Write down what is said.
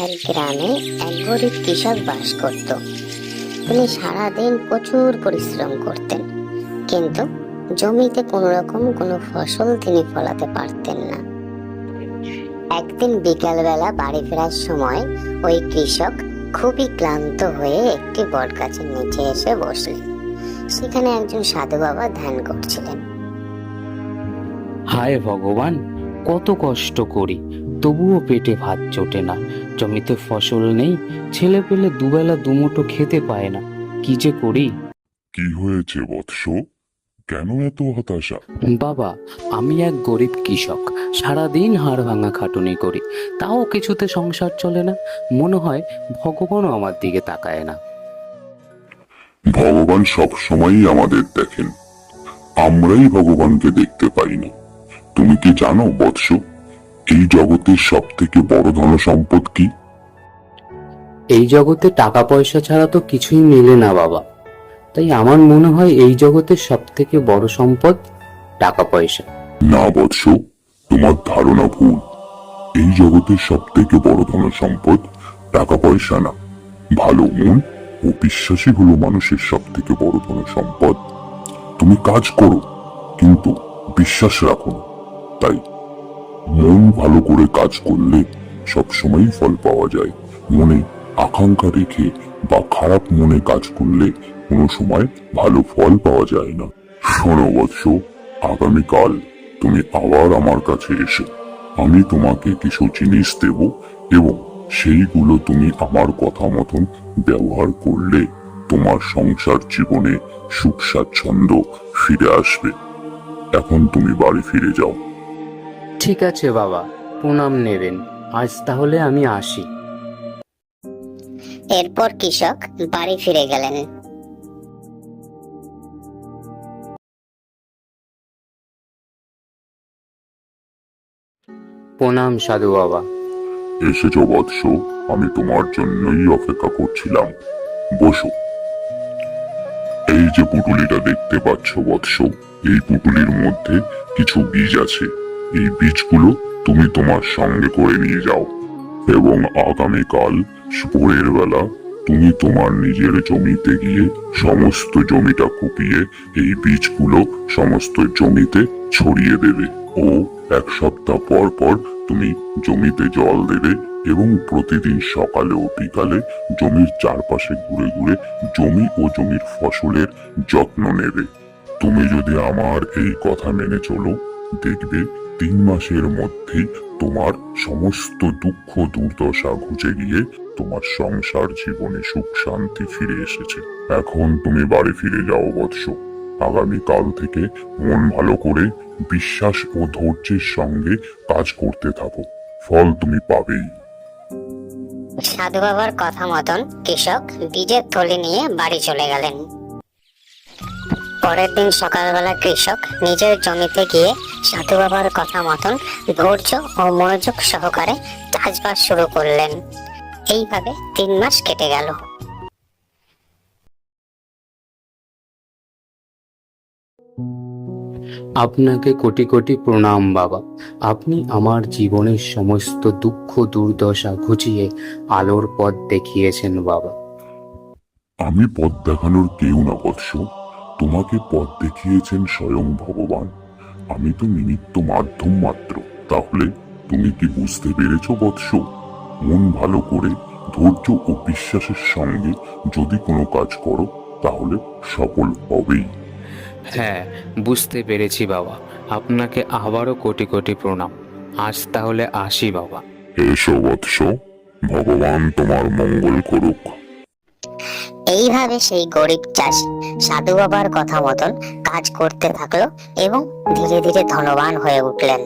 এক গ্রামে এক গরিব কৃষক বাস করত। তিনি সারাদিন প্রচুর পরিশ্রম করতেন, কিন্তু জমিতে কোনো রকম কোনো ফসল তিনি ফলাতে পারতেন না। একদিন বিকালবেলা বাড়ি ফেরার সময় ওই কৃষক খুবই ক্লান্ত হয়ে একটি বটগাছের নিচে এসে বসলেন। সেখানে একজন সাধু বাবা ধ্যান করছিলেন। হায় ভগবান, কত কষ্ট করি, তবুও পেটে ভাত জোটে না। জমিতে ফসল নেই, ছেলে পেলে দুবেলা দুমুঠো খেতে পায় না। কি যে করি। কি হয়েছে বৎস? কেন এত হতাশা? বাবা, আমি এক গরিব কৃষক, সারাদিন হাড় ভাঙা খাটুনি করি, তাও কিছুতে সংসার চলে না। মনে হয় ভগবানও আমার দিকে তাকায় না। ভগবান সব সময়ই আমাদের দেখেন, আমরাই ভগবানকে দেখতে পাই না। তুমি কি জানো বৎস, এই জগতের সব থেকে বড় ধন সম্পদ কি? এই জগতে টাকা পয়সা ছাড়া তো কিছুই মেলে না বাবা। তাই আমার মনে হয় এই জগতের সব থেকে বড় সম্পদ টাকা পয়সা। না বৎস, তোমার ধারণা ভুল। এই জগতের সব থেকে বড় ধন সম্পদ টাকা পয়সা না, ভালো মন ও বিশ্বাসী হলো মানুষের সব থেকে বড় ধন সম্পদ। তুমি কাজ করো, কিন্তু বিশ্বাস রাখো না। তাই মন ভালো করে কাজ করলে সবসময় ফল পাওয়া যায়। মনে আকাঙ্ক্ষা রেখে বা খারাপ মনে কাজ করলে কোনো সময় ভালো ফল পাওয়া যায় না। শোনো বৎস, আগামীকাল তুমি আবার আমার কাছে এসো। আমি তোমাকে কিছু জিনিস দেব এবং সেইগুলো তুমি আমার কথা মতন ব্যবহার করলে তোমার সংসার জীবনে সুখ স্বাচ্ছন্দ্য ফিরে আসবে। এখন তুমি বাড়ি ফিরে যাও। ঠিক আছে বাবা, প্রণাম নেবেন। আজ তাহলে আমি আসি। এরপর কৃষক বাড়ি ফিরে গেলেন। প্রণাম সাধু বাবা। এসেছো বৎস, আমি তোমার জন্যই অপেক্ষা করছিলাম। বসো। এই যে পুটুলিটা দেখতে পাচ্ছ বৎস, এই পুটুলির মধ্যে কিছু বীজ আছে। এই বীজগুলো তুমি তোমার সঙ্গে করে নিয়ে যাও এবং আগামীকাল ভোরের বেলা তুমি তোমার নিজের জমিতে গিয়ে সমস্ত জমিটা কুপিয়ে এই বীজগুলো সমস্ত জমিতে ছড়িয়ে দেবে ও এক সপ্তাহ পর পর তুমি জমিতে জল দেবে এবং প্রতিদিন সকালে ও বিকালে জমির চারপাশে ঘুরে ঘুরে জমি ও জমির ফসলের যত্ন নেবে। তুমি যদি আমার এই কথা মেনে চলো, দেখবে 3 মাসের মধ্যেই তোমার সমস্ত দুঃখ দুর্দশা ঘুচে গিয়ে তোমার সংসার জীবনে সুখ শান্তি ফিরে এসেছে। এখন তুমি বাড়ি ফিরে যাও বৎস। আগামীকাল থেকে মন ভালো করে বিশ্বাস ও ধৈর্যের সঙ্গে কাজ করতে থাকো, ফল তুমি পাবেই। সাধু বাবার কথা মতন কৃষক বীজের থলি নিয়ে বাড়ি চলে গেলেন। পরের দিন সকালবেলা কৃষক নিজের জমিতে গিয়ে সাধু বাবার কথা মতন ধৈর্য ও মনোযোগ সহকারে চাষবাস শুরু করলেন। এইভাবে 3 মাস কেটে গেল। আপনাকে কোটি কোটি প্রণাম বাবা। আপনি আমার জীবনের সমস্ত দুঃখ দুর্দশা ঘুচিয়ে আলোর পথ দেখিয়েছেন বাবা। আমি পথ দেখানোর কেউ না বৎস, তোমাকে পথ দেখিয়েছেন স্বয়ং ভগবান। আমি তো নিমিত্ত মাধ্যম মাত্র। তাহলে তুমি কি বুঝতে পেরেছো বৎস? মন ভালো করে ধৈর্য ও বিশ্বাসের সঙ্গে যদি কোনো কাজ করো তাহলে সফল হবেই। হ্যাঁ, বুঝতে পেরেছি বাবা। আপনাকে আবারও কোটি কোটি প্রণাম। আজ তাহলে আসি বাবা। এসো বৎস, ভগবান তোমার মঙ্গল করুক। এইভাবে সেই গরিব চাষি সাধু বাবার কথা মতন কাজ করতে থাকলো এবং ধীরে ধীরে ধনবান হয়ে উঠলেন।